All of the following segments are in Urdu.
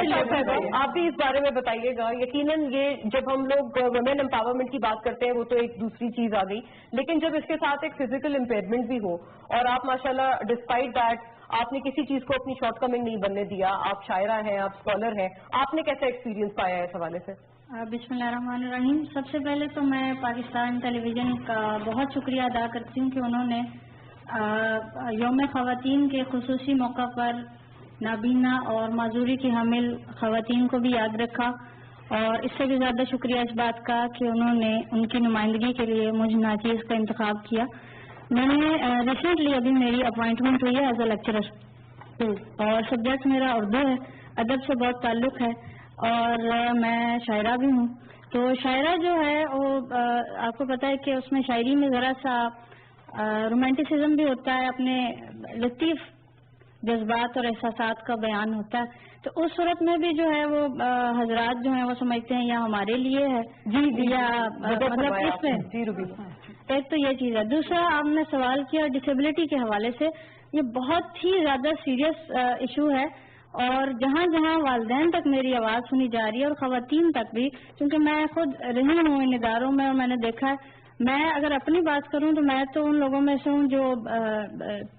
آپ بھی اس بارے میں بتائیے گا. یقیناً یہ جب ہم لوگ ویمن امپاورمنٹ کی بات کرتے ہیں وہ تو ایک دوسری چیز آ گئی, لیکن جب اس کے ساتھ ایک فزیکل امپیئرمنٹ بھی ہو اور آپ ماشاءاللہ ڈسپائٹ دیٹ آپ نے کسی چیز کو اپنی شارٹ کمنگ نہیں بننے دیا, آپ شاعرہ ہیں, آپ اسکالر ہیں, آپ نے کیسا ایکسپیرینس پایا ہے اس حوالے سے؟ بسم اللہ الرحمن الرحیم. سب سے پہلے تو میں پاکستان ٹیلی ویژن کا بہت شکریہ ادا کرتی ہوں کہ انہوں نے یوم خواتین کے خصوصی موقع پر نابینا اور معذوری کی حامل خواتین کو بھی یاد رکھا, اور اس سے بھی زیادہ شکریہ اس بات کا کہ انہوں نے ان کی نمائندگی کے لیے مجھ ناچیز کا انتخاب کیا. میں نے ریسنٹلی ابھی میری اپوائنٹمنٹ ہوئی ہے ایز اے لیکچرر, اور سبجیکٹ میرا اردو ہے, ادب سے بہت تعلق ہے, اور میں شاعرہ بھی ہوں. تو شاعرہ جو ہے وہ آپ کو پتہ ہے کہ اس میں شاعری میں ذرا سا رومانٹسزم بھی ہوتا ہے, اپنے لطیف جذبات اور احساسات کا بیان ہوتا ہے. تو اس صورت میں بھی جو ہے وہ حضرات جو ہیں وہ سمجھتے ہیں یا ہمارے لیے ہے یا مطلب اس میں ایک تو یہ چیز ہے. دوسرا آپ نے سوال کیا ڈسیبلٹی کے حوالے سے, یہ بہت ہی زیادہ سیریس ایشو ہے, اور جہاں جہاں والدین تک میری آواز سنی جا رہی ہے اور خواتین تک بھی, کیونکہ میں خود رہی ہوں ان اداروں میں اور میں نے دیکھا ہے. میں اگر اپنی بات کروں تو میں تو ان لوگوں میں سے ہوں جو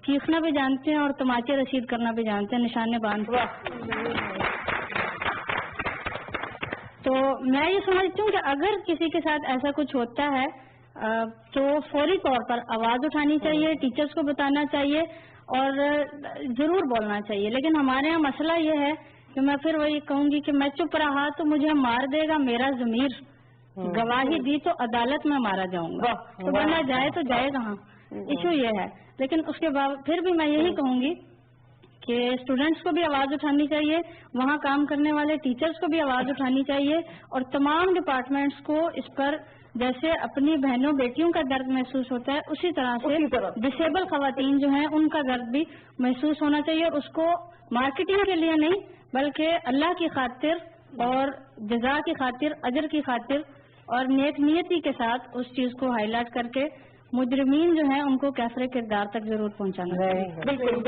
چیخنا بھی جانتے ہیں اور تماچے رسید کرنا بھی جانتے ہیں, نشانے باندھ کے. تو میں یہ سمجھتی ہوں کہ اگر کسی کے ساتھ ایسا کچھ ہوتا ہے تو فوری طور پر آواز اٹھانی چاہیے, ٹیچرز کو بتانا چاہیے اور ضرور بولنا چاہیے. لیکن ہمارے یہاں مسئلہ یہ ہے کہ میں پھر وہی کہوں گی کہ میں چپ رہا تو مجھے مار دے گا میرا ضمیر, گواہی دی تو عدالت میں مارا جاؤں گا, تو بندہ جائے تو جائے کہاں. ایشو یہ ہے. لیکن اس کے بعد پھر بھی میں یہی کہوں گی کہ اسٹوڈینٹس کو بھی آواز اٹھانی چاہیے, وہاں کام کرنے والے ٹیچرز کو بھی آواز اٹھانی چاہیے, اور تمام ڈپارٹمنٹس کو اس پر جیسے اپنی بہنوں بیٹیوں کا درد محسوس ہوتا ہے اسی طرح سے ڈسیبل خواتین جو ہیں ان کا درد بھی محسوس ہونا چاہیے, اور اس کو مارکیٹنگ کے لیے نہیں بلکہ اللہ کی خاطر اور جزا کی خاطر, اجر کی خاطر اور نیک نیتی کے ساتھ اس چیز کو ہائی لائٹ کر کے مجرمین جو ہیں ان کو کیفر کردار تک ضرور پہنچانا چاہیے.